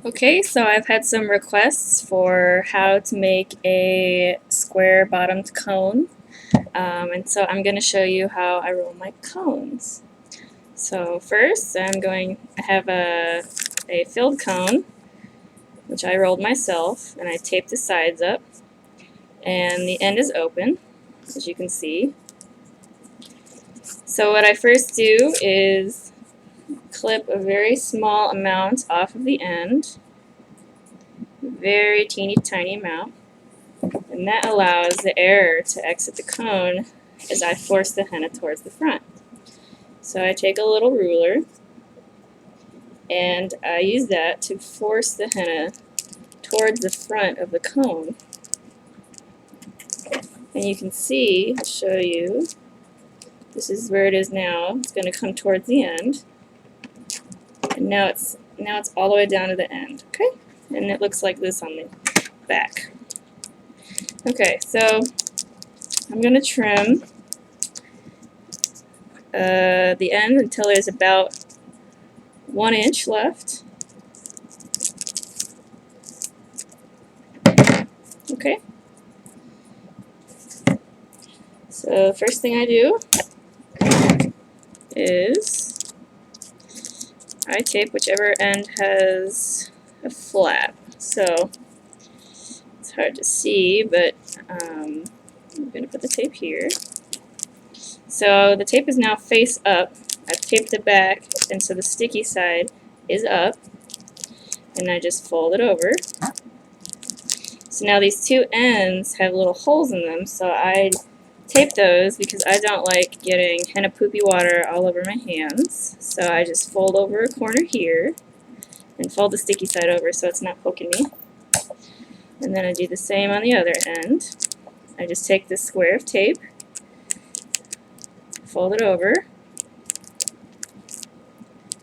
Okay, so I've had some requests for how to make a square bottomed cone, and so I'm going to show you how I roll my cones. So first I have a filled cone, which I rolled myself, and I taped the sides up, and the end is open, as you can see. So what I first do is clip a very small amount off of the end, very teeny tiny amount. And that allows the air to exit the cone as I force the henna towards the front. So I take a little ruler and I use that to force the henna towards the front of the cone. And you can see, I'll show you, this is where it is now. It's going to come towards the end. And now it's all the way down to the end, okay? And it looks like this on the back. Okay, so I'm going to trim the end until there's about 1 inch left. Okay. So first thing I do is I tape whichever end has a flap. So it's hard to see, but I'm going to put the tape here. So the tape is now face up. I've taped the back, and so the sticky side is up, and I just fold it over. So now these two ends have little holes in them, so I tape those because I don't like getting henna poopy water all over my hands. So I just fold over a corner here and fold the sticky side over so it's not poking me. And then I do the same on the other end. I just take this square of tape, fold it over,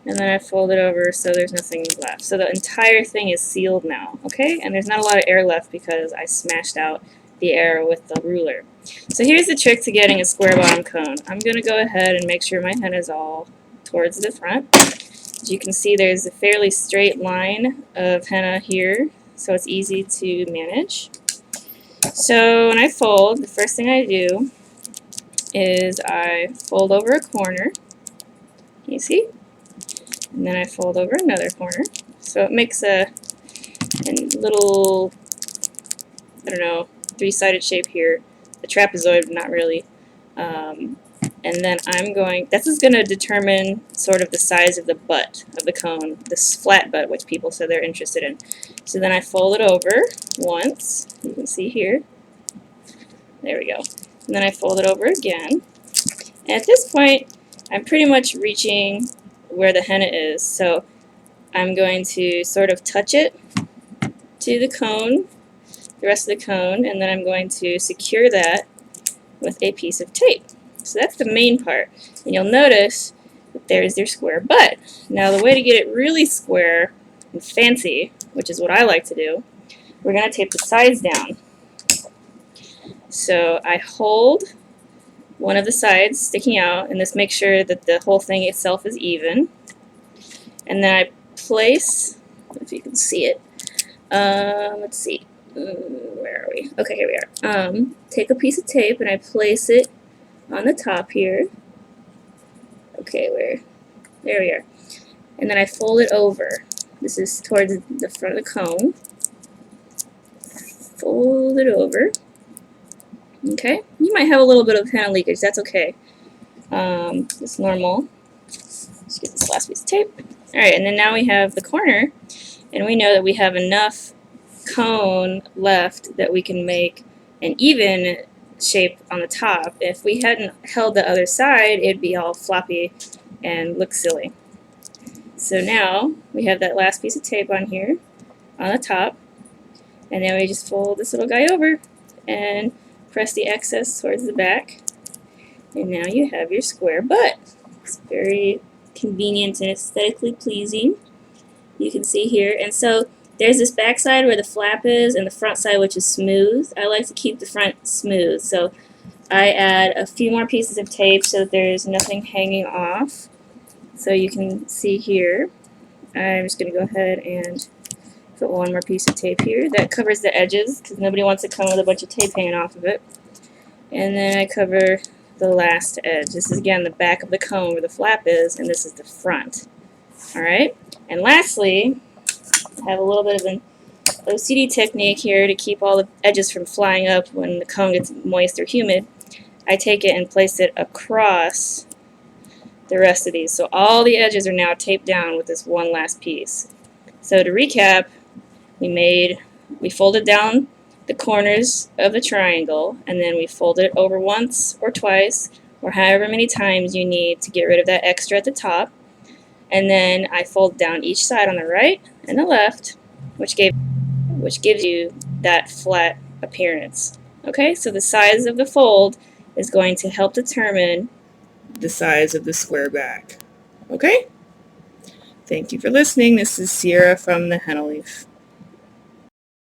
and then I fold it over so there's nothing left. So the entire thing is sealed now, okay? And there's not a lot of air left because I smashed out the air with the ruler. So here's the trick to getting a square bottom cone. I'm going to go ahead and make sure my henna is all towards the front. As you can see, there's a fairly straight line of henna here, so it's easy to manage. So when I fold, the first thing I do is I fold over a corner. Can you see? And then I fold over another corner. So it makes a little, I don't know, three-sided shape here. The trapezoid, but not really. And then this is going to determine sort of the size of the butt of the cone, this flat butt, which people said they're interested in. So then I fold it over once. You can see here. There we go. And then I fold it over again. And at this point, I'm pretty much reaching where the henna is. So I'm going to sort of touch it to the cone, the rest of the cone, and then I'm going to secure that with a piece of tape. So that's the main part. And you'll notice that there's your square butt. Now the way to get it really square and fancy, which is what I like to do, we're going to tape the sides down. So I hold one of the sides sticking out, and this makes sure that the whole thing itself is even. And then I place, if you can see it, let's see, where are we? Okay, here we are. Take a piece of tape and I place it on the top here. Okay, there we are. And then I fold it over. This is towards the front of the cone. Fold it over. Okay, you might have a little bit of henna leakage, that's okay. It's normal. Let's get this last piece of tape. Alright, and then now we have the corner, and we know that we have enough cone left that we can make an even shape on the top. If we hadn't held the other side, it'd be all floppy and look silly. So now we have that last piece of tape on here, on the top, and then we just fold this little guy over and press the excess towards the back, and now you have your square butt. It's very convenient and aesthetically pleasing. You can see here, and so there's this back side where the flap is and the front side which is smooth. I like to keep the front smooth, so I add a few more pieces of tape so that there's nothing hanging off. So you can see here, I'm just going to go ahead and Put one more piece of tape here. That covers the edges because nobody wants to come with a bunch of tape hanging off of it. And then I cover the last edge. This is again the back of the cone where the flap is, and this is the front. Alright? And lastly, I have a little bit of an OCD technique here to keep all the edges from flying up when the cone gets moist or humid. I take it and place it across the rest of these. So all the edges are now taped down with this one last piece. So to recap, we folded down the corners of the triangle, and then we fold it over once or twice, or however many times you need to get rid of that extra at the top. And then I fold down each side on the right and the left, which gives you that flat appearance. Okay, so the size of the fold is going to help determine the size of the square back. Okay? Thank you for listening. This is Sierra from the Henna Leaf.